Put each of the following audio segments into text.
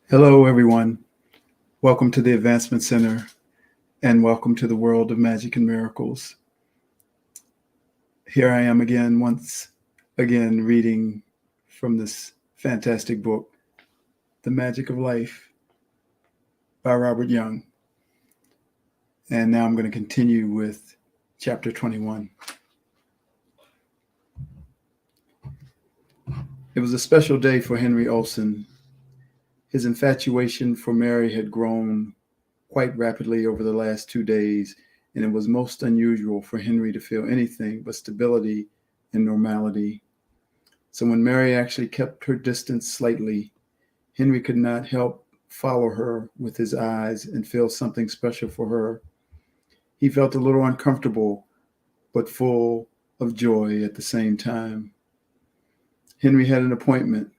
Hello, everyone. Welcome to the Advancement Center and welcome to the world of magic and miracles. Here I am again, once again, reading from this fantastic book, The Magic of Life by Robert Young. And now I'm going to continue with chapter 21. It was a special day for Henry Olson. His infatuation for Mary had grown quite rapidly over the last 2 days, and it was most unusual for Henry to feel anything but stability and normality. So when Mary actually kept her distance slightly, Henry could not help follow her with his eyes and feel something special for her. He felt a little uncomfortable, but full of joy at the same time. Henry had an appointment,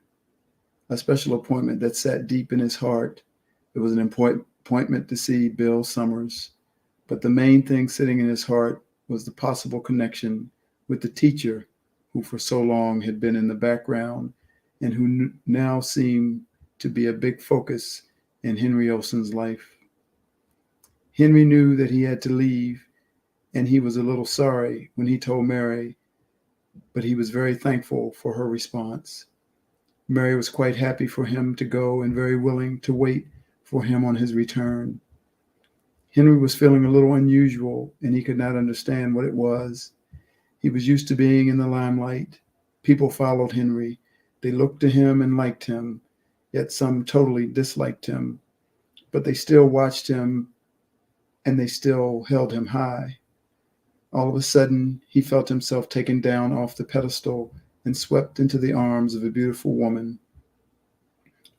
a special appointment that sat deep in his heart. It was an appointment to see Bill Summers. But the main thing sitting in his heart was the possible connection with the teacher who for so long had been in the background and who now seemed to be a big focus in Henry Olson's life. Henry knew that he had to leave, and he was a little sorry when he told Mary, but he was very thankful for her response. Mary was quite happy for him to go and very willing to wait for him on his return. Henry was feeling a little unusual, and he could not understand what it was. He was used to being in the limelight. People followed Henry. They looked to him and liked him, yet some totally disliked him. But they still watched him, and they still held him high. All of a sudden, he felt himself taken down off the pedestal and swept into the arms of a beautiful woman,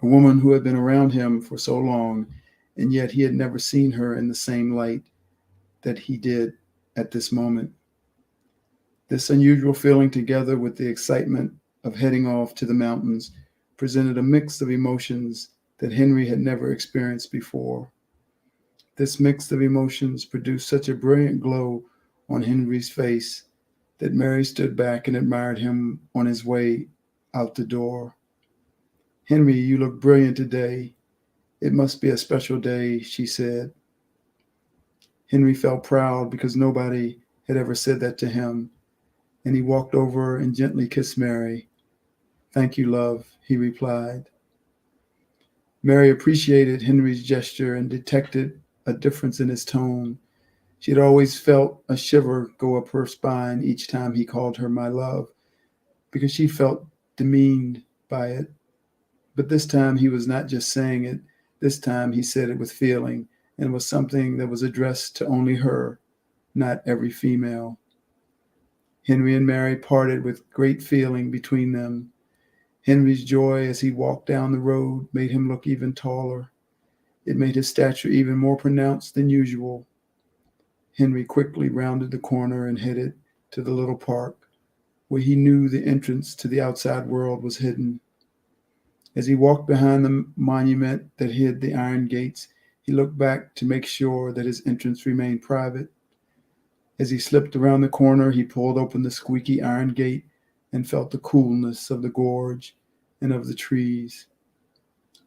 a woman who had been around him for so long, and yet he had never seen her in the same light that he did at this moment. This unusual feeling, together with the excitement of heading off to the mountains, presented a mix of emotions that Henry had never experienced before. This mix of emotions produced such a brilliant glow on Henry's face that Mary stood back and admired him on his way out the door. "Henry, you look brilliant today. It must be a special day," she said. Henry felt proud because nobody had ever said that to him, and he walked over and gently kissed Mary. "Thank you, love," he replied. Mary appreciated Henry's gesture and detected a difference in his tone. She had always felt a shiver go up her spine each time he called her my love, because she felt demeaned by it. But this time he was not just saying it. This time he said it with feeling, and it was something that was addressed to only her, not every female. Henry and Mary parted with great feeling between them. Henry's joy as he walked down the road made him look even taller. It made his stature even more pronounced than usual. Henry quickly rounded the corner and headed to the little park where he knew the entrance to the outside world was hidden. As he walked behind the monument that hid the iron gates, he looked back to make sure that his entrance remained private. As he slipped around the corner, he pulled open the squeaky iron gate and felt the coolness of the gorge and of the trees.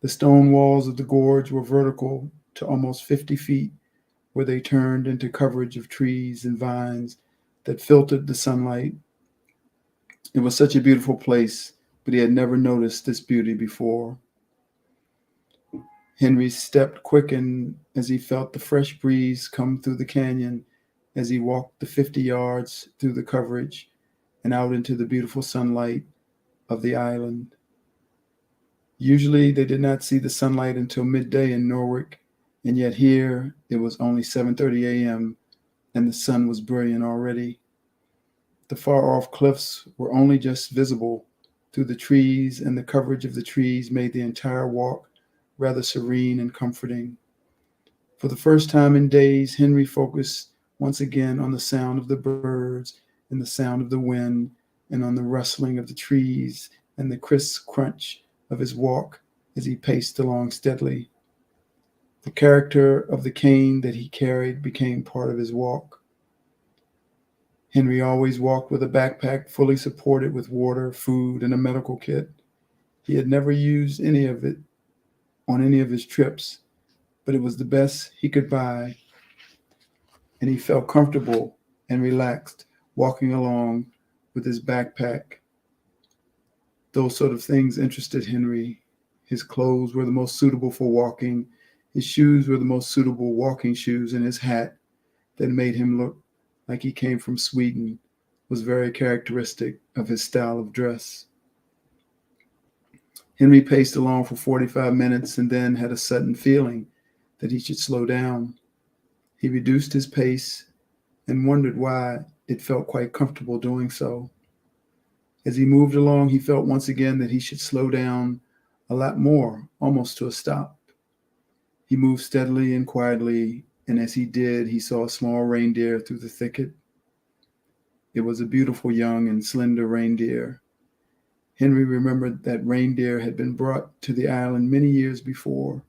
The stone walls of the gorge were vertical to almost 50 feet, where they turned into coverage of trees and vines that filtered the sunlight. It was such a beautiful place, but he had never noticed this beauty before. Henry's step quickened as he felt the fresh breeze come through the canyon as he walked the 50 yards through the coverage and out into the beautiful sunlight of the island. Usually they did not see the sunlight until midday in Norwich, and yet here it was only 7:30 a.m. and the sun was brilliant already. The far-off cliffs were only just visible through the trees, and the coverage of the trees made the entire walk rather serene and comforting. For the first time in days, Henry focused once again on the sound of the birds and the sound of the wind and on the rustling of the trees and the crisp crunch of his walk as he paced along steadily. The character of the cane that he carried became part of his walk. Henry always walked with a backpack fully supported with water, food, and a medical kit. He had never used any of it on any of his trips, but it was the best he could buy, and he felt comfortable and relaxed walking along with his backpack. Those sort of things interested Henry. His clothes were the most suitable for walking, his shoes were the most suitable walking shoes, and his hat that made him look like he came from Sweden was very characteristic of his style of dress. Henry paced along for 45 minutes and then had a sudden feeling that he should slow down. He reduced his pace and wondered why it felt quite comfortable doing so. As he moved along, he felt once again that he should slow down a lot more, almost to a stop. He moved steadily and quietly, and as he did, he saw a small reindeer through the thicket. It was a beautiful young and slender reindeer. Henry remembered that reindeer had been brought to the island many years before.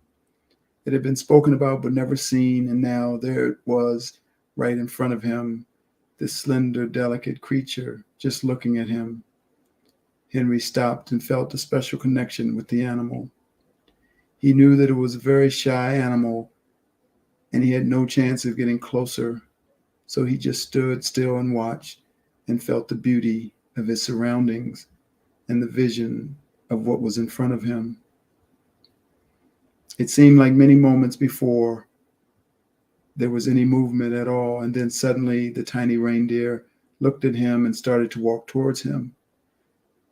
It had been spoken about but never seen, and now there it was, right in front of him, this slender, delicate creature, just looking at him. Henry stopped and felt a special connection with the animal. He knew that it was a very shy animal, and he had no chance of getting closer, so he just stood still and watched and felt the beauty of his surroundings and the vision of what was in front of him. It seemed like many moments before there was any movement at all, and then suddenly the tiny reindeer looked at him and started to walk towards him.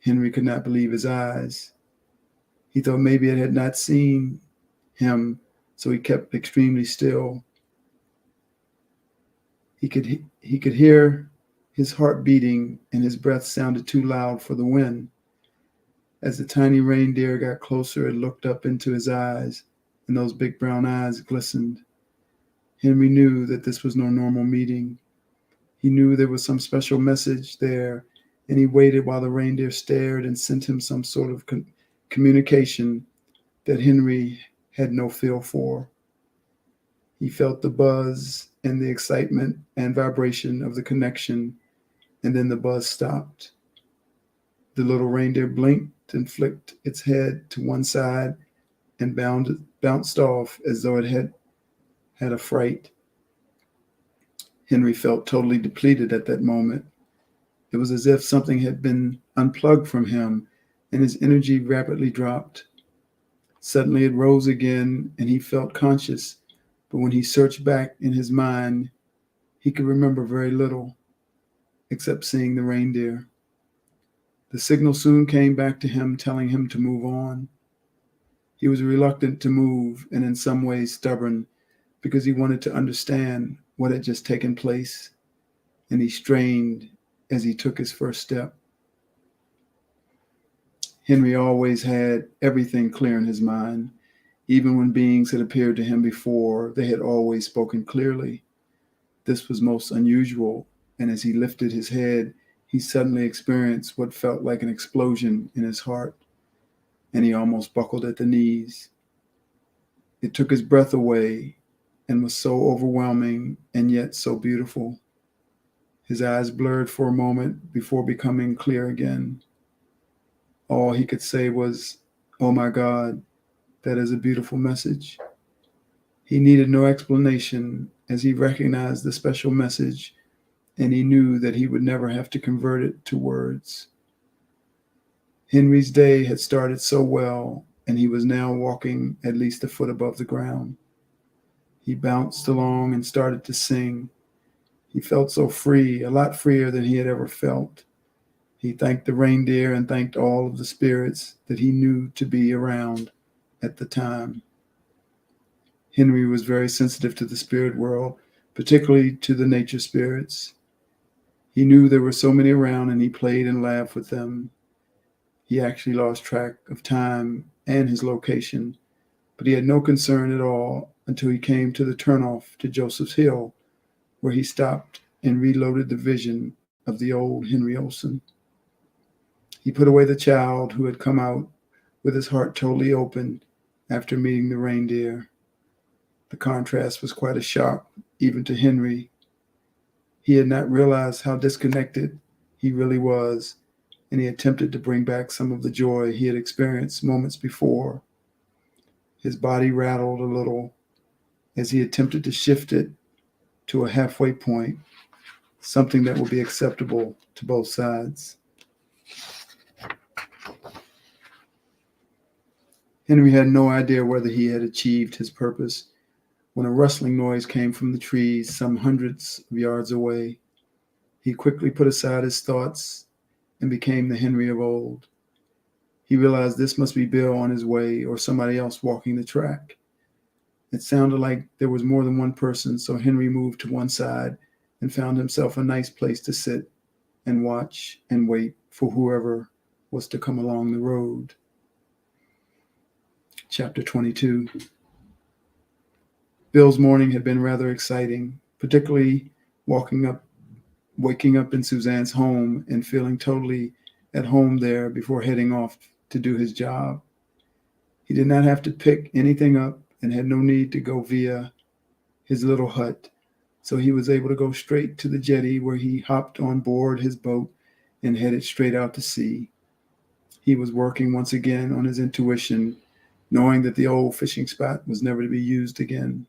Henry could not believe his eyes. He thought maybe it had not seen him, so he kept extremely still. He could hear his heart beating, and his breath sounded too loud for the wind. As the tiny reindeer got closer, it looked up into his eyes, and those big brown eyes glistened. Henry knew that this was no normal meeting. He knew there was some special message there, and he waited while the reindeer stared and sent him some sort of communication that Henry had no feel for. He felt the buzz and the excitement and vibration of the connection, and then the buzz stopped. The little reindeer blinked and flicked its head to one side and bounced off as though it had a fright. Henry felt totally depleted at that moment. It was as if something had been unplugged from him, and his energy rapidly dropped. Suddenly it rose again, and he felt conscious, but when he searched back in his mind, he could remember very little, except seeing the reindeer. The signal soon came back to him, telling him to move on. He was reluctant to move, and in some ways stubborn, because he wanted to understand what had just taken place, and he strained as he took his first step. Henry always had everything clear in his mind. Even when beings had appeared to him before, they had always spoken clearly. This was most unusual, and as he lifted his head, he suddenly experienced what felt like an explosion in his heart, and he almost buckled at the knees. It took his breath away and was so overwhelming and yet so beautiful. His eyes blurred for a moment before becoming clear again. All he could say was, "Oh my God, that is a beautiful message." He needed no explanation as he recognized the special message, and he knew that he would never have to convert it to words. Henry's day had started so well, and he was now walking at least a foot above the ground. He bounced along and started to sing. He felt so free, a lot freer than he had ever felt. He thanked the reindeer and thanked all of the spirits that he knew to be around at the time. Henry was very sensitive to the spirit world, particularly to the nature spirits. He knew there were so many around, and he played and laughed with them. He actually lost track of time and his location, but he had no concern at all until he came to the turnoff to Joseph's Hill, where he stopped and reloaded the vision of the old Henry Olson. He put away the child who had come out with his heart totally open after meeting the reindeer. The contrast was quite a shock, even to Henry. He had not realized how disconnected he really was, and he attempted to bring back some of the joy he had experienced moments before. His body rattled a little as he attempted to shift it to a halfway point, something that would be acceptable to both sides. Henry had no idea whether he had achieved his purpose when a rustling noise came from the trees some hundreds of yards away. He quickly put aside his thoughts and became the Henry of old. He realized this must be Bill on his way or somebody else walking the track. It sounded like there was more than one person, so Henry moved to one side and found himself a nice place to sit and watch and wait for whoever was to come along the road. Chapter 22. Bill's morning had been rather exciting, particularly waking up in Suzanne's home and feeling totally at home there before heading off to do his job. He did not have to pick anything up and had no need to go via his little hut, so he was able to go straight to the jetty where he hopped on board his boat and headed straight out to sea. He was working once again on his intuition, knowing that the old fishing spot was never to be used again.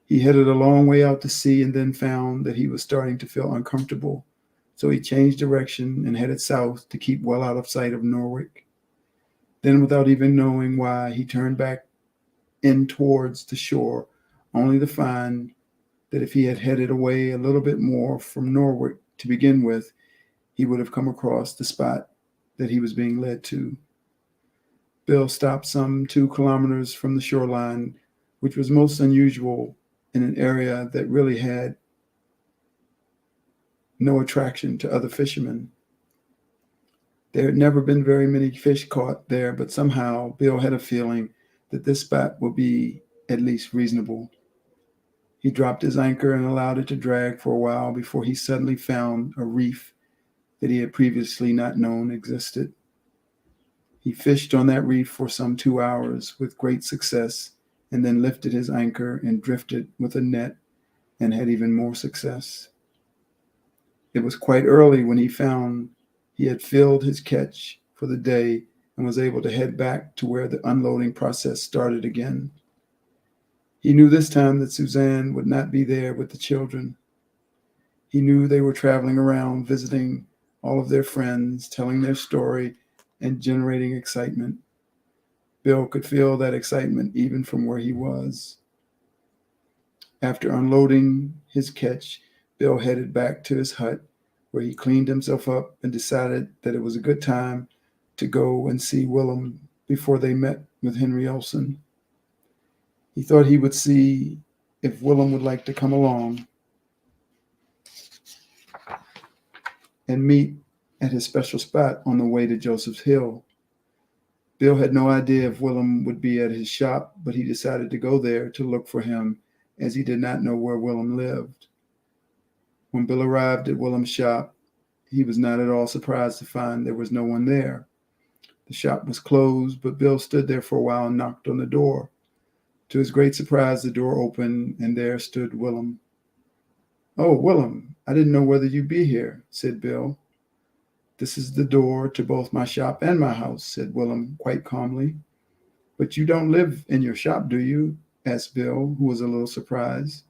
He headed a long way out to sea and then found that he was starting to feel uncomfortable, so he changed direction and headed south to keep well out of sight of Norwich. Then, without even knowing why, he turned back in towards the shore, only to find that if he had headed away a little bit more from Norwich to begin with, he would have come across the spot that he was being led to. Bill stopped some 2 kilometers from the shoreline, which was most unusual in an area that really had no attraction to other fishermen. There had never been very many fish caught there, but somehow Bill had a feeling that this spot would be at least reasonable. He dropped his anchor and allowed it to drag for a while before he suddenly found a reef that he had previously not known existed. He fished on that reef for some 2 hours with great success, and then lifted his anchor and drifted with a net and had even more success. It was quite early when he found he had filled his catch for the day and was able to head back to where the unloading process started again. He knew this time that Suzanne would not be there with the children. He knew they were traveling around, visiting all of their friends, telling their story, and generating excitement. Bill could feel that excitement even from where he was. After unloading his catch, Bill headed back to his hut, where he cleaned himself up and decided that it was a good time to go and see Willem before they met with Henry Olsen. He thought he would see if Willem would like to come along and meet at his special spot on the way to Joseph's Hill. Bill had no idea if Willem would be at his shop, but he decided to go there to look for him, as he did not know where Willem lived. When Bill arrived at Willem's shop, he was not at all surprised to find there was no one there. The shop was closed, but Bill stood there for a while and knocked on the door. To his great surprise, the door opened, and there stood Willem. "Oh, Willem, I didn't know whether you'd be here," said Bill. "This is the door to both my shop and my house," said Willem quite calmly. "But you don't live in your shop, do you?" asked Bill, who was a little surprised.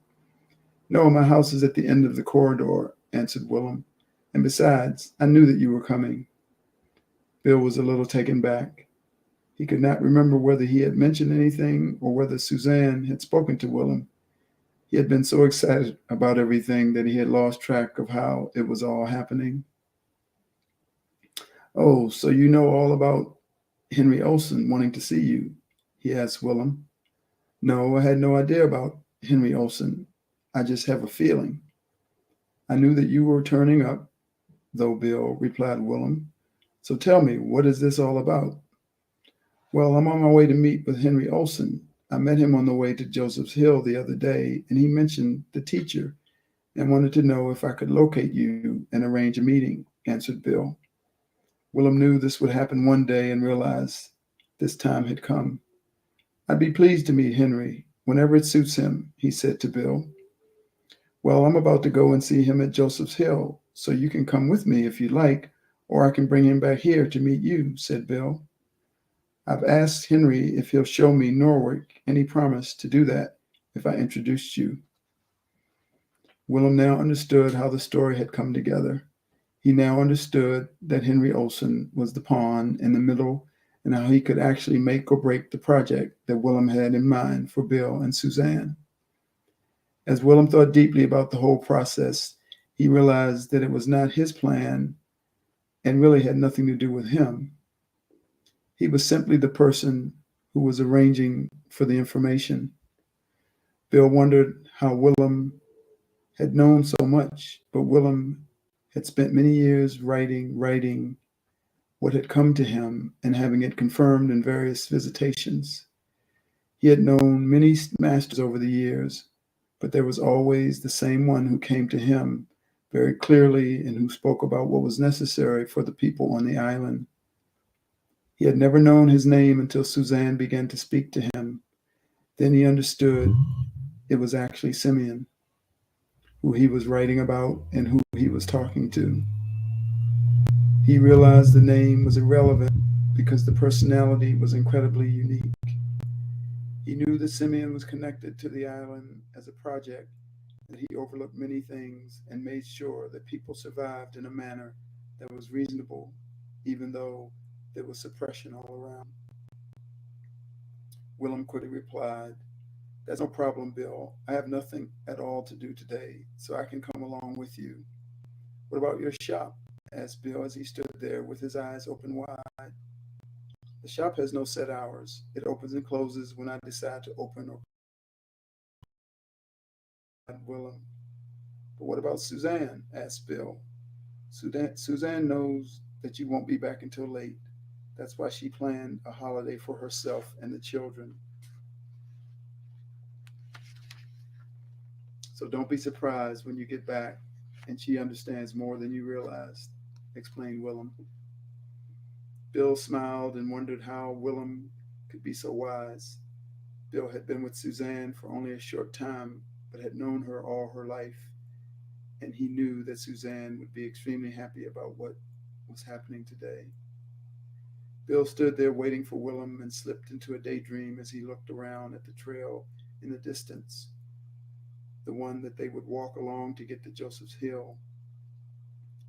"No, my house is at the end of the corridor," answered Willem. "And besides, I knew that you were coming." Bill was a little taken back. He could not remember whether he had mentioned anything or whether Suzanne had spoken to Willem. He had been so excited about everything that he had lost track of how it was all happening. "Oh, so you know all about Henry Olsen wanting to see you?" he asked Willem. "No, I had no idea about Henry Olsen. I just have a feeling." "I knew that you were turning up, though, Bill," replied Willem. "So tell me, what is this all about?" "Well, I'm on my way to meet with Henry Olsen. I met him on the way to Joseph's Hill the other day, and he mentioned the teacher and wanted to know if I could locate you and arrange a meeting," answered Bill. Willem knew this would happen one day and realized this time had come. "I'd be pleased to meet Henry whenever it suits him," he said to Bill. "Well, I'm about to go and see him at Joseph's Hill, so you can come with me if you like, or I can bring him back here to meet you," said Bill. I've asked Henry if he'll show me Norwich, and he promised to do that if I introduced you. Willem now understood how the story had come together. He now understood that Henry Olsen was the pawn in the middle and how he could actually make or break the project that Willem had in mind for Bill and Suzanne. As Willem thought deeply about the whole process, he realized that it was not his plan and really had nothing to do with him. He was simply the person who was arranging for the information. Bill wondered how Willem had known so much, but Willem had spent many years writing what had come to him and having it confirmed in various visitations. He had known many masters over the years, but there was always the same one who came to him very clearly and who spoke about what was necessary for the people on the island. He had never known his name until Suzanne began to speak to him. Then he understood it was actually Simeon, who he was writing about and who he was talking to. He realized the name was irrelevant because the personality was incredibly unique. He knew that Simeon was connected to the island as a project, that he overlooked many things and made sure that people survived in a manner that was reasonable, even though there was suppression all around. Willem quickly replied, "That's no problem, Bill. I have nothing at all to do today, so I can come along with you." "What about your shop?" asked Bill as he stood there with his eyes open wide. "The shop has no set hours. It opens and closes when I decide to open or close," Willem. "But what about Suzanne?" asked Bill. Suzanne knows that you won't be back until late. That's why she planned a holiday for herself and the children. So don't be surprised when you get back and she understands more than you realized," explained Willem. Bill smiled and wondered how Willem could be so wise. Bill had been with Suzanne for only a short time, but had known her all her life, and he knew that Suzanne would be extremely happy about what was happening today. Bill stood there waiting for Willem and slipped into a daydream as he looked around at the trail in the distance, the one that they would walk along to get to Joseph's Hill.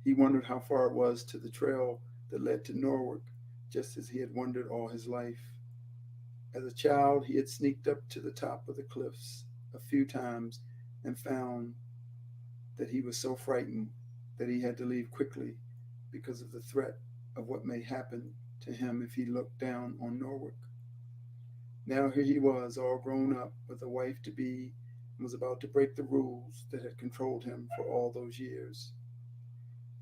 He wondered how far it was to the trail that led to Norwich, just as he had wondered all his life. As a child, he had sneaked up to the top of the cliffs a few times and found that he was so frightened that he had to leave quickly because of the threat of what may happen to him if he looked down on Norwich. Now here he was, all grown up, with a wife to be, and was about to break the rules that had controlled him for all those years.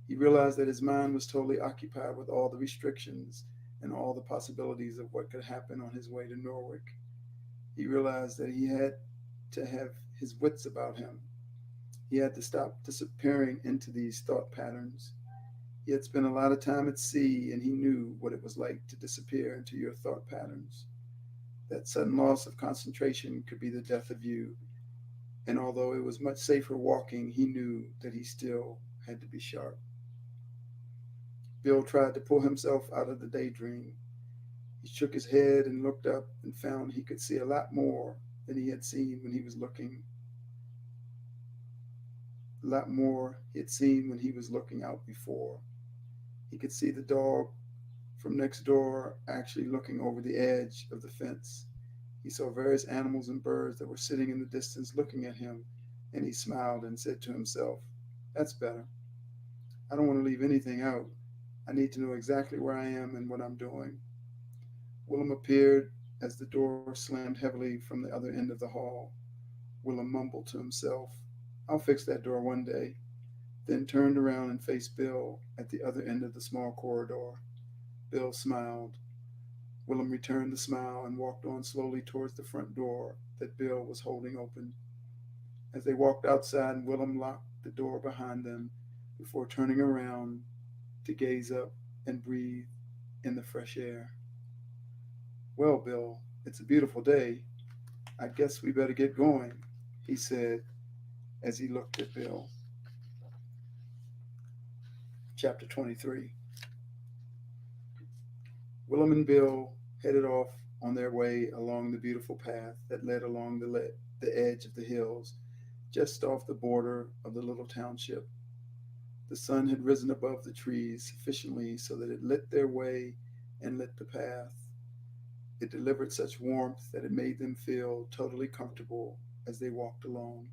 He realized that his mind was totally occupied with all the restrictions and all the possibilities of what could happen on his way to Norwich. He realized that he had to have his wits about him. He had to stop disappearing into these thought patterns. He had spent a lot of time at sea, and he knew what it was like to disappear into your thought patterns. That sudden loss of concentration could be the death of you, and although it was much safer walking, he knew that he still had to be sharp. Bill tried to pull himself out of the daydream. He shook his head and looked up and found he could see a lot more than he had seen when he was looking. A lot more he had seen when he was looking out before. He could see the dog from next door actually looking over the edge of the fence. He saw various animals and birds that were sitting in the distance looking at him, and he smiled and said to himself, "That's better. I don't want to leave anything out. I need to know exactly where I am and what I'm doing." Willem appeared as the door slammed heavily from the other end of the hall. Willem mumbled to himself, "I'll fix that door one day," then turned around and faced Bill at the other end of the small corridor. Bill smiled. Willem returned the smile and walked on slowly towards the front door that Bill was holding open. As they walked outside, Willem locked the door behind them before turning around to gaze up and breathe in the fresh air. "Well, Bill, it's a beautiful day. I guess we better get going," he said as he looked at Bill. Chapter 23. Willem and Bill headed off on their way along the beautiful path that led along the edge of the hills just off the border of the little township. The sun had risen above the trees sufficiently so that it lit their way and lit the path. It delivered such warmth that it made them feel totally comfortable as they walked along.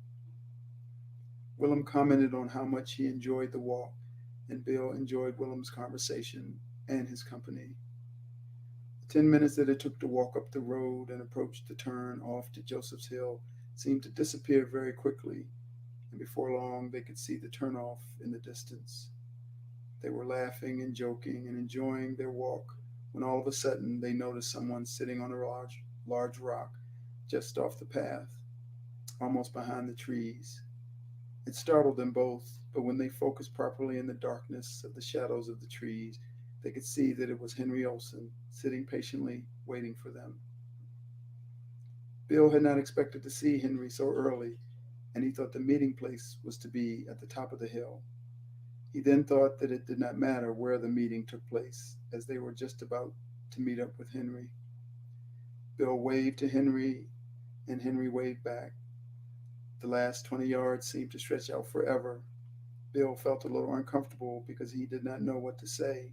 Willem commented on how much he enjoyed the walk, and Bill enjoyed Willem's conversation and his company. The 10 minutes that it took to walk up the road and approach the turn off to Joseph's Hill seemed to disappear very quickly, and before long they could see the turnoff in the distance. They were laughing and joking and enjoying their walk when all of a sudden they noticed someone sitting on a large rock just off the path, almost behind the trees. It startled them both, but when they focused properly in the darkness of the shadows of the trees, they could see that it was Henry Olson sitting patiently waiting for them. Bill had not expected to see Henry so early, and he thought the meeting place was to be at the top of the hill. He then thought that it did not matter where the meeting took place, as they were just about to meet up with Henry. Bill waved to Henry, and Henry waved back. The last 20 yards seemed to stretch out forever. Bill felt a little uncomfortable because he did not know what to say.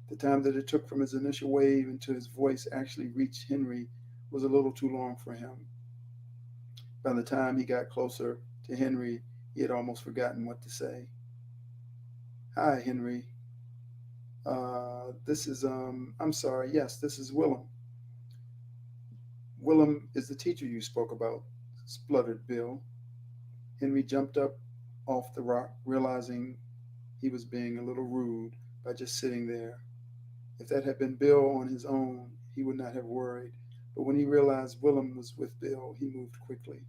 The time that it took from his initial wave until his voice actually reached Henry was a little too long for him. By the time he got closer to Henry, he had almost forgotten what to say. Hi, Henry. I'm sorry, yes, this is Willem. Willem is the teacher you spoke about, spluttered Bill. Henry jumped up off the rock, realizing he was being a little rude by just sitting there. If that had been Bill on his own, he would not have worried. But when he realized Willem was with Bill, he moved quickly.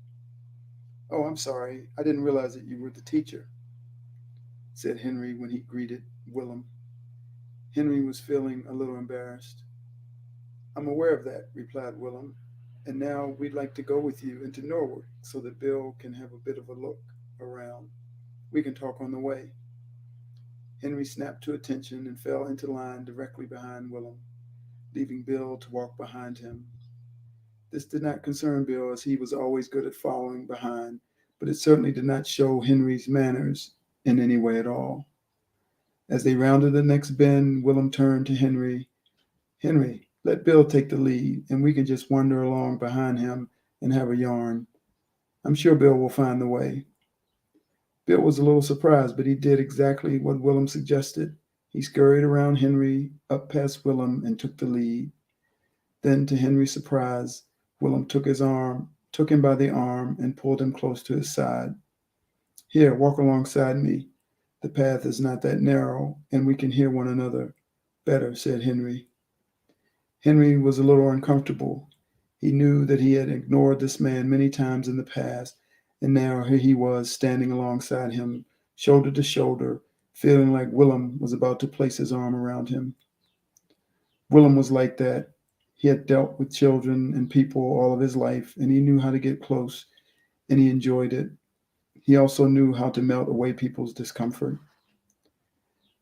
Oh, I'm sorry. I didn't realize that you were the teacher, said Henry when he greeted Willem. Henry was feeling a little embarrassed. I'm aware of that, replied Willem. And now we'd like to go with you into Norwood so that Bill can have a bit of a look around. We can talk on the way. Henry snapped to attention and fell into line directly behind Willem, leaving Bill to walk behind him. This did not concern Bill, as he was always good at following behind, but it certainly did not show Henry's manners in any way at all. As they rounded the next bend, Willem turned to Henry. Henry, let Bill take the lead, and we can just wander along behind him and have a yarn. I'm sure Bill will find the way. Bill was a little surprised, but he did exactly what Willem suggested. He scurried around Henry, up past Willem, and took the lead. Then, to Henry's surprise, Willem took him by the arm, and pulled him close to his side. Here, walk alongside me. The path is not that narrow, and we can hear one another better, said Henry. Henry was a little uncomfortable. He knew that he had ignored this man many times in the past, and now here he was standing alongside him, shoulder to shoulder, feeling like Willem was about to place his arm around him. Willem was like that. He had dealt with children and people all of his life, and he knew how to get close, and he enjoyed it. He also knew how to melt away people's discomfort.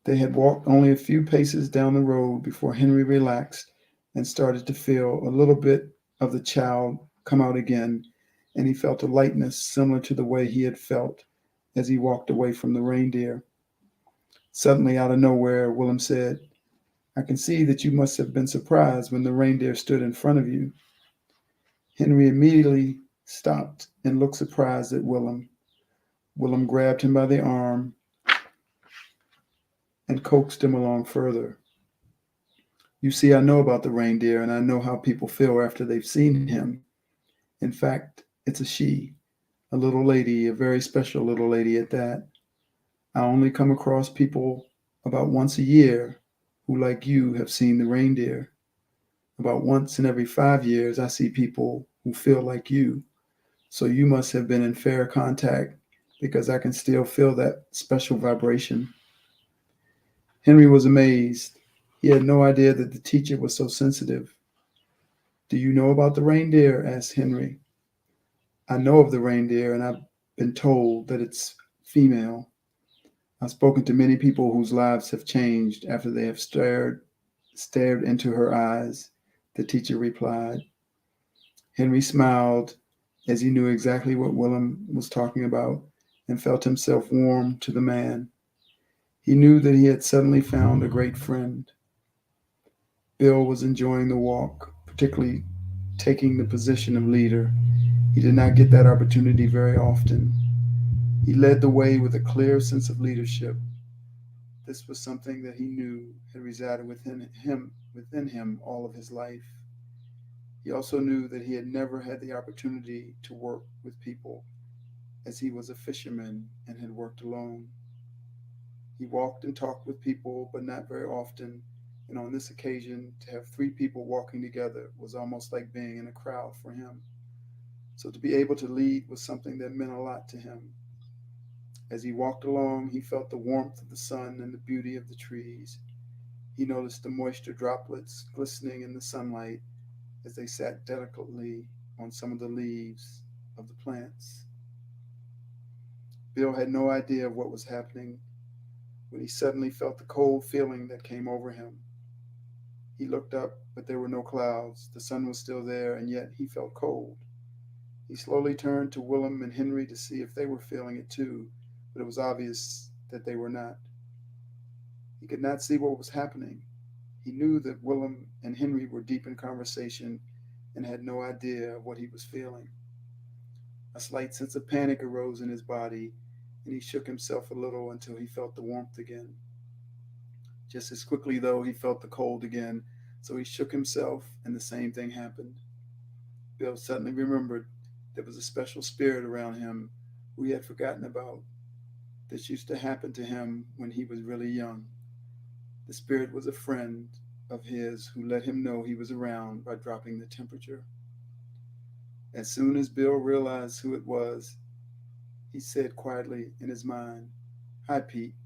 They had walked only a few paces down the road before Henry relaxed and started to feel a little bit of the child come out again, and he felt a lightness similar to the way he had felt as he walked away from the reindeer. Suddenly, out of nowhere, Willem said, I can see that you must have been surprised when the reindeer stood in front of you. Henry immediately stopped and looked surprised at Willem. Willem grabbed him by the arm and coaxed him along further. You see, I know about the reindeer, and I know how people feel after they've seen him. In fact, it's a she, a little lady, a very special little lady at that. I only come across people about once a year who, like you, have seen the reindeer. About once in every 5 years, I see people who feel like you. So you must have been in fair contact, because I can still feel that special vibration. Henry was amazed. He had no idea that the teacher was so sensitive. Do you know about the reindeer? Asked Henry. I know of the reindeer, and I've been told that it's female. I've spoken to many people whose lives have changed after they have stared into her eyes. the teacher replied. Henry smiled as he knew exactly what Willem was talking about and felt himself warm to the man. He knew that he had suddenly found a great friend. Bill was enjoying the walk, particularly taking the position of leader. He did not get that opportunity very often. He led the way with a clear sense of leadership. This was something that he knew had resided within him all of his life. He also knew that he had never had the opportunity to work with people, as he was a fisherman and had worked alone. He walked and talked with people, but not very often, and on this occasion, to have three people walking together was almost like being in a crowd for him. So to be able to lead was something that meant a lot to him. As he walked along, he felt the warmth of the sun and the beauty of the trees. He noticed the moisture droplets glistening in the sunlight as they sat delicately on some of the leaves of the plants. Bill had no idea of what was happening when he suddenly felt the cold feeling that came over him. He looked up, but there were no clouds. The sun was still there, and yet he felt cold. He slowly turned to Willem and Henry to see if they were feeling it too, but it was obvious that they were not. He could not see what was happening. He knew that Willem and Henry were deep in conversation and had no idea of what he was feeling. A slight sense of panic arose in his body, and he shook himself a little until he felt the warmth again. Just as quickly, though, he felt the cold again, so he shook himself, and the same thing happened. Bill suddenly remembered there was a special spirit around him who he had forgotten about. This used to happen to him when he was really young. The spirit was a friend of his who let him know he was around by dropping the temperature. As soon as Bill realized who it was, he said quietly in his mind, "Hi, Pete.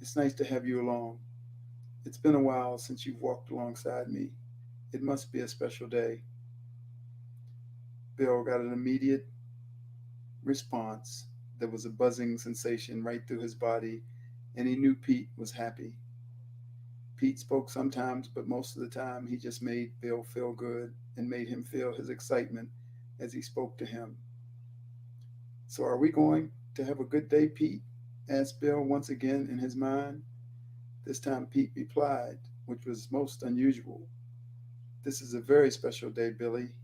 It's nice to have you along. It's been a while since you've walked alongside me. It must be a special day." Bill got an immediate response. There was a buzzing sensation right through his body, and he knew Pete was happy. Pete spoke sometimes, but most of the time he just made Bill feel good and made him feel his excitement as he spoke to him. "So are we going to have a good day, Pete?" asked Bill once again in his mind. This time Pete replied, which was most unusual, "This is a very special day, Billy.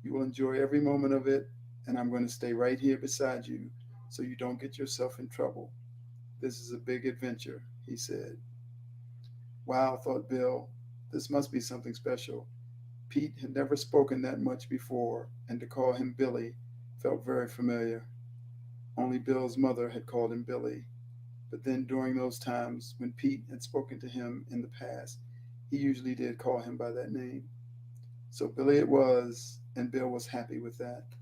You will enjoy every moment of it, and I'm going to stay right here beside you so you don't get yourself in trouble. This is a big adventure," he said. Wow, thought Bill, this must be something special. Pete had never spoken that much before, and to call him Billy felt very familiar. Only Bill's mother had called him Billy. But then during those times when Pete had spoken to him in the past, he usually did call him by that name. So Billy it was, and Bill was happy with that.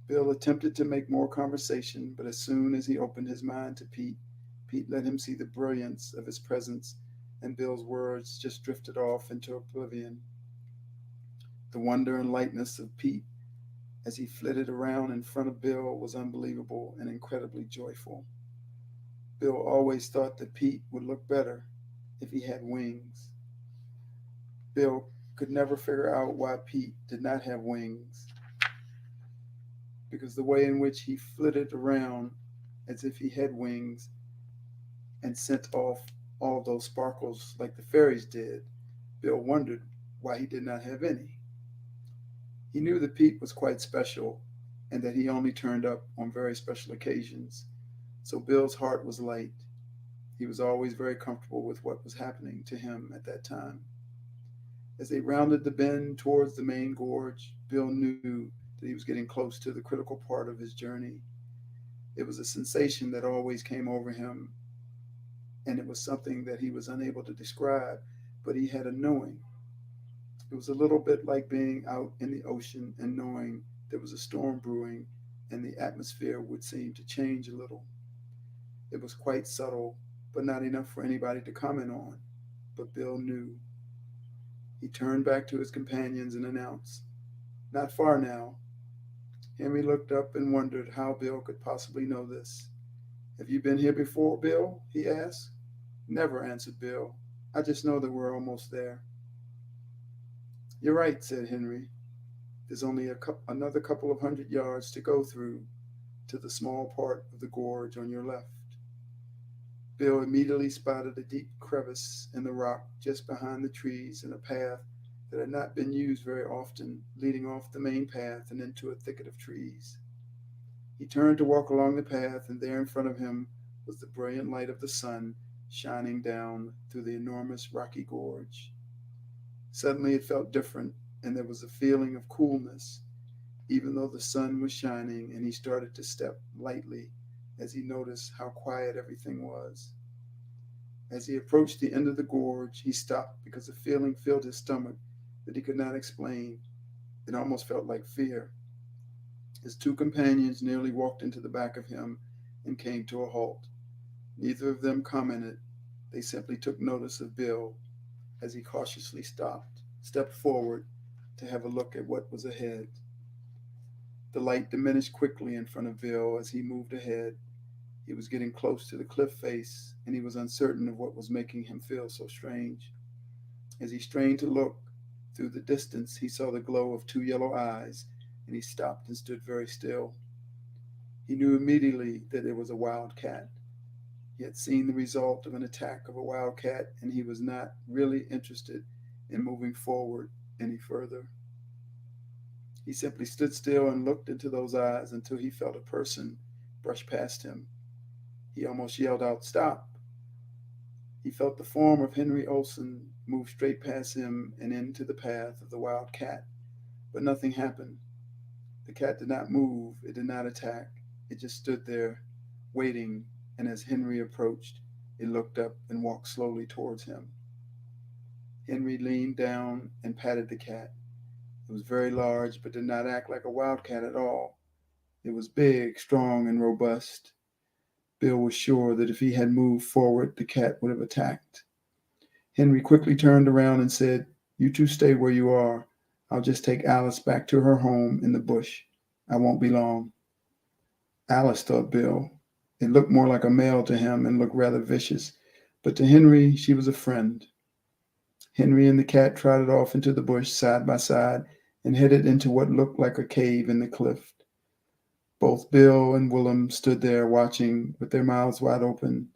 Bill attempted to make more conversation, but as soon as he opened his mind to Pete, Pete let him see the brilliance of his presence, and Bill's words just drifted off into oblivion. The wonder and lightness of Pete as he flitted around in front of Bill was unbelievable and incredibly joyful. Bill always thought that Pete would look better if he had wings. Bill could never figure out why Pete did not have wings, because the way in which he flitted around as if he had wings and sent off all those sparkles like the fairies did, Bill wondered why he did not have any. He knew that Pete was quite special and that he only turned up on very special occasions, so Bill's heart was light. He was always very comfortable with what was happening to him at that time. As they rounded the bend towards the main gorge, Bill knew that he was getting close to the critical part of his journey. It was a sensation that always came over him, and it was something that he was unable to describe, but he had a knowing. It was a little bit like being out in the ocean and knowing there was a storm brewing and the atmosphere would seem to change a little. It was quite subtle, but not enough for anybody to comment on. But Bill knew. He turned back to his companions and announced, "Not far now." Henry looked up and wondered how Bill could possibly know this. "Have you been here before, Bill?" he asked. "Never," answered Bill. "I just know that we're almost there." You're right, said Henry. There's only another couple of 100 yards to go through to the small part of the gorge on your left. Bill immediately spotted a deep crevice in the rock just behind the trees and a path that had not been used very often, leading off the main path and into a thicket of trees. He turned to walk along the path, and there in front of him was the brilliant light of the sun shining down through the enormous rocky gorge. Suddenly it felt different, and there was a feeling of coolness, even though the sun was shining, and he started to step lightly as he noticed how quiet everything was. As he approached the end of the gorge, he stopped because a feeling filled his stomach that he could not explain. It almost felt like fear. His two companions nearly walked into the back of him and came to a halt. Neither of them commented. They simply took notice of Bill as he cautiously stepped forward to have a look at what was ahead. The light diminished quickly in front of Bill as he moved ahead. He was getting close to the cliff face, and he was uncertain of what was making him feel so strange. As he strained to look, through the distance he saw the glow of two yellow eyes, and he stopped and stood very still. He knew immediately that it was a wild cat. He had seen the result of an attack of a wild cat, and he was not really interested in moving forward any further. He simply stood still and looked into those eyes until he felt a person brush past him. He almost yelled out, "Stop!" He felt the form of Henry Olson move straight past him and into the path of the wild cat, but nothing happened. The cat did not move, it did not attack, it just stood there, waiting, and as Henry approached, it looked up and walked slowly towards him. Henry leaned down and patted the cat. It was very large, but did not act like a wild cat at all. It was big, strong, and robust. Bill was sure that if he had moved forward, the cat would have attacked. Henry quickly turned around and said, "You two stay where you are. I'll just take Alice back to her home in the bush. I won't be long." Alice, thought Bill. It looked more like a male to him and looked rather vicious, but to Henry she was a friend. Henry and the cat trotted off into the bush side by side and headed into what looked like a cave in the cliff. Both Bill and Willem stood there watching with their mouths wide open.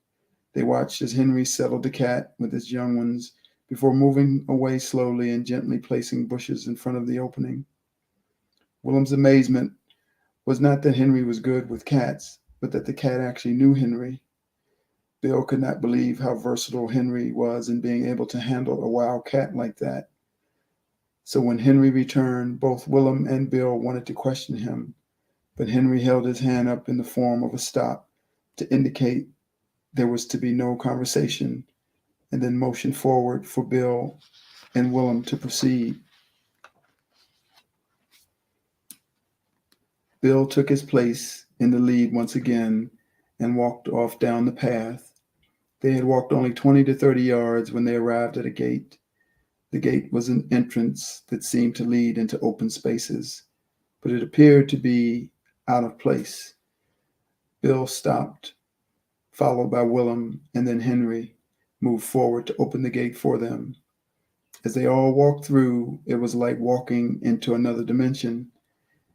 They watched as Henry settled the cat with its young ones before moving away slowly and gently placing bushes in front of the opening. Willem's amazement was not that Henry was good with cats, but that the cat actually knew Henry. Bill could not believe how versatile Henry was in being able to handle a wild cat like that. So when Henry returned, both Willem and Bill wanted to question him, but Henry held his hand up in the form of a stop to indicate there was to be no conversation, and then motioned forward for Bill and Willem to proceed. Bill took his place in the lead once again and walked off down the path. They had walked only 20 to 30 yards when they arrived at a gate. The gate was an entrance that seemed to lead into open spaces, but it appeared to be out of place. Bill stopped, followed by Willem, and then Henry moved forward to open the gate for them. As they all walked through, it was like walking into another dimension.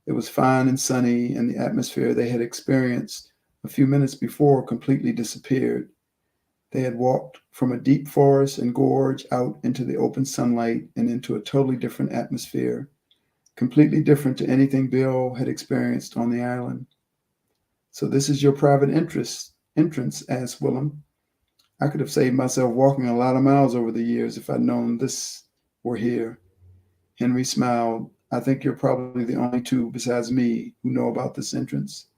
It was fine and sunny, and the atmosphere they had experienced a few minutes before completely disappeared. They had walked from a deep forest and gorge out into the open sunlight and into a totally different atmosphere, completely different to anything Bill had experienced on the island. "So this is your private entrance?" asked Willem. "I could have saved myself walking a lot of miles over the years if I'd known this were here." Henry smiled. "I think you're probably the only two besides me who know about this entrance.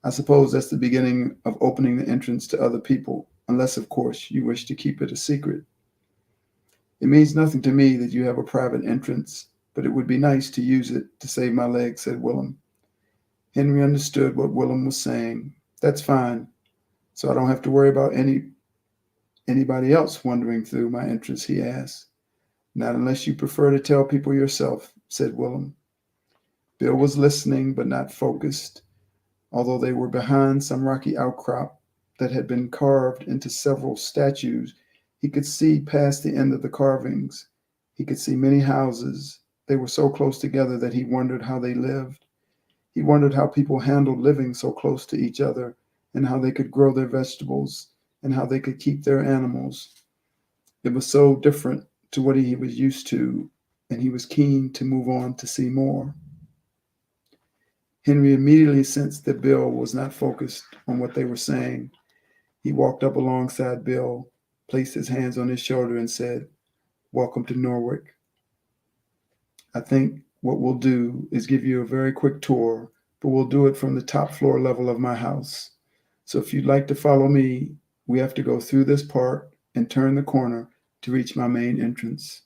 I suppose that's the beginning of opening the entrance to other people, unless, of course, you wish to keep it a secret." "It means nothing to me that you have a private entrance, but it would be nice to use it to save my legs," said Willem. Henry understood what Willem was saying. "That's fine, so I don't have to worry about anybody else wandering through my entrance," he asked. "Not unless you prefer to tell people yourself," said Willem. Bill was listening, but not focused. Although they were behind some rocky outcrop that had been carved into several statues, he could see past the end of the carvings. He could see many houses. They were so close together that he wondered how they lived. He wondered how people handled living so close to each other, and how they could grow their vegetables, and how they could keep their animals. It was so different to what he was used to, and he was keen to move on to see more. Henry immediately sensed that Bill was not focused on what they were saying. He walked up alongside Bill, placed his hands on his shoulder, and said, "Welcome to Norwich. I think what we'll do is give you a very quick tour, but we'll do it from the top floor level of my house. So if you'd like to follow me, we have to go through this part and turn the corner to reach my main entrance.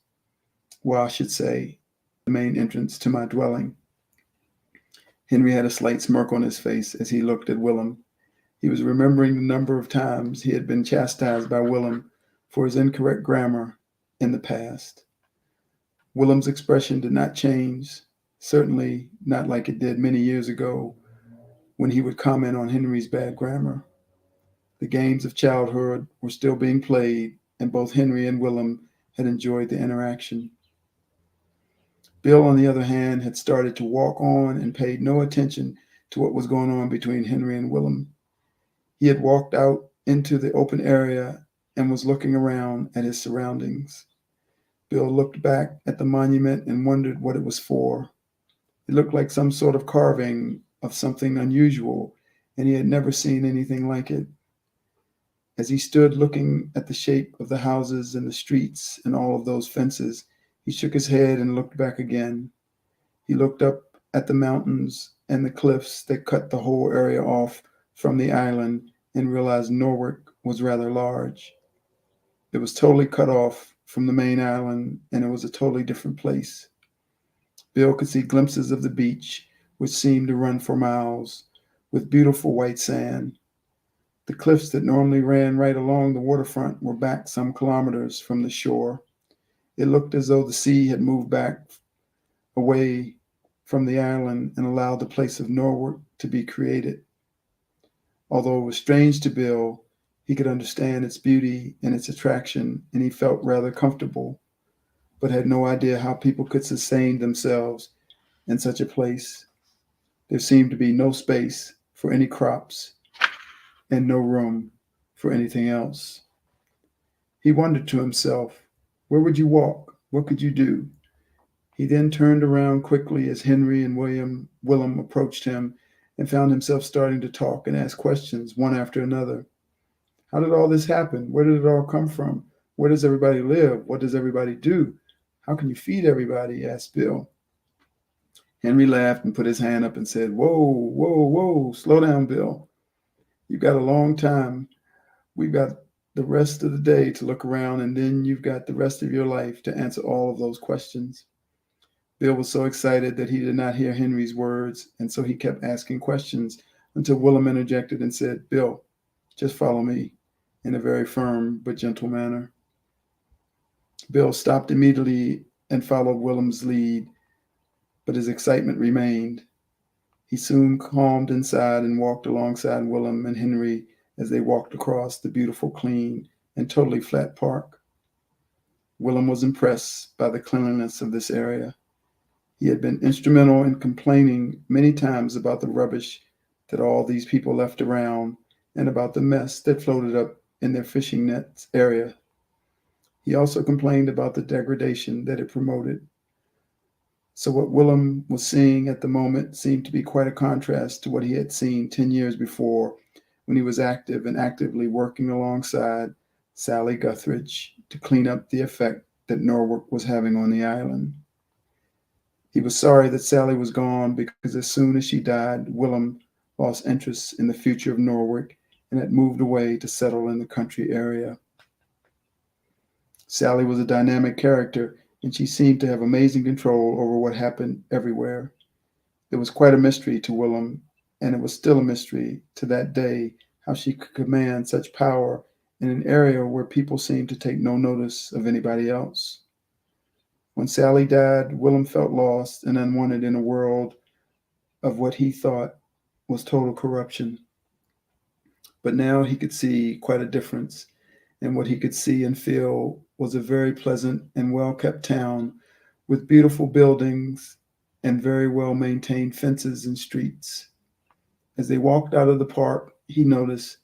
Well, I should say, the main entrance to my dwelling." Henry had a slight smirk on his face as he looked at Willem. He was remembering the number of times he had been chastised by Willem for his incorrect grammar in the past. Willem's expression did not change, certainly not like it did many years ago when he would comment on Henry's bad grammar. The games of childhood were still being played, and both Henry and Willem had enjoyed the interaction. Bill, on the other hand, had started to walk on and paid no attention to what was going on between Henry and Willem. He had walked out into the open area and was looking around at his surroundings. Bill looked back at the monument and wondered what it was for. It looked like some sort of carving of something unusual, and he had never seen anything like it. As he stood looking at the shape of the houses and the streets and all of those fences, he shook his head and looked back again. He looked up at the mountains and the cliffs that cut the whole area off from the island and realized Norwich was rather large. It was totally cut off from the main island, and it was a totally different place. Bill could see glimpses of the beach, which seemed to run for miles, with beautiful white sand. The cliffs that normally ran right along the waterfront were back some kilometers from the shore. It looked as though the sea had moved back away from the island and allowed the place of Norwich to be created. Although it was strange to Bill, he could understand its beauty and its attraction, and he felt rather comfortable, but had no idea how people could sustain themselves in such a place. There seemed to be no space for any crops and no room for anything else. He wondered to himself, where would you walk? What could you do? He then turned around quickly as Henry and Willem approached him, and found himself starting to talk and ask questions one after another. How did all this happen? Where did it all come from? Where does everybody live? What does everybody do? How can you feed everybody? Asked Bill. Henry laughed and put his hand up and said, "Whoa, whoa, whoa, slow down, Bill. You've got a long time. We've got the rest of the day to look around, and then you've got the rest of your life to answer all of those questions." Bill was so excited that he did not hear Henry's words, and so he kept asking questions until Willem interjected and said, "Bill, just follow me," in a very firm but gentle manner. Bill stopped immediately and followed Willem's lead, but his excitement remained. He soon calmed inside and walked alongside Willem and Henry as they walked across the beautiful, clean, and totally flat park. Willem was impressed by the cleanliness of this area. He had been instrumental in complaining many times about the rubbish that all these people left around and about the mess that floated up in their fishing nets area. He also complained about the degradation that it promoted. So what Willem was seeing at the moment seemed to be quite a contrast to what he had seen 10 years before, when he was active and actively working alongside Sally Guthridge to clean up the effect that Norwich was having on the island. He was sorry that Sally was gone, because as soon as she died, Willem lost interest in the future of Norwich and had moved away to settle in the country area. Sally was a dynamic character, and she seemed to have amazing control over what happened everywhere. It was quite a mystery to Willem, and it was still a mystery to that day how she could command such power in an area where people seemed to take no notice of anybody else. When Sally died, Willem felt lost and unwanted in a world of what he thought was total corruption. But now he could see quite a difference, and what he could see and feel was a very pleasant and well-kept town with beautiful buildings and very well-maintained fences and streets. As they walked out of the park, he noticed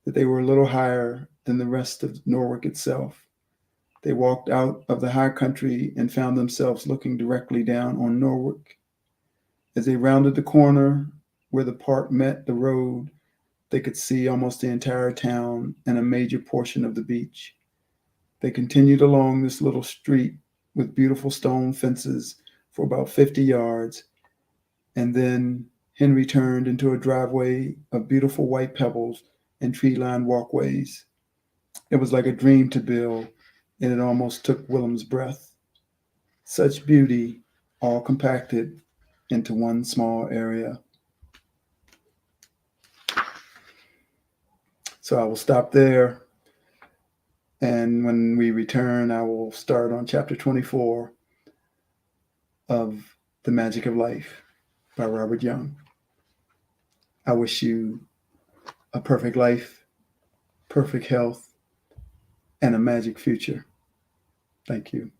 that they were a little higher than the rest of Norwich itself. They walked out of the high country and found themselves looking directly down on Norwich. As they rounded the corner where the park met the road, they could see almost the entire town and a major portion of the beach. They continued along this little street with beautiful stone fences for about 50 yards, and then Henry turned into a driveway of beautiful white pebbles and tree-lined walkways. It was like a dream to Bill, and it almost took Willem's breath. Such beauty, all compacted into one small area. So I will stop there, and when we return, I will start on chapter 24 of The Magic of Life by Robert Young. I wish you a perfect life, perfect health, and a magic future. Thank you.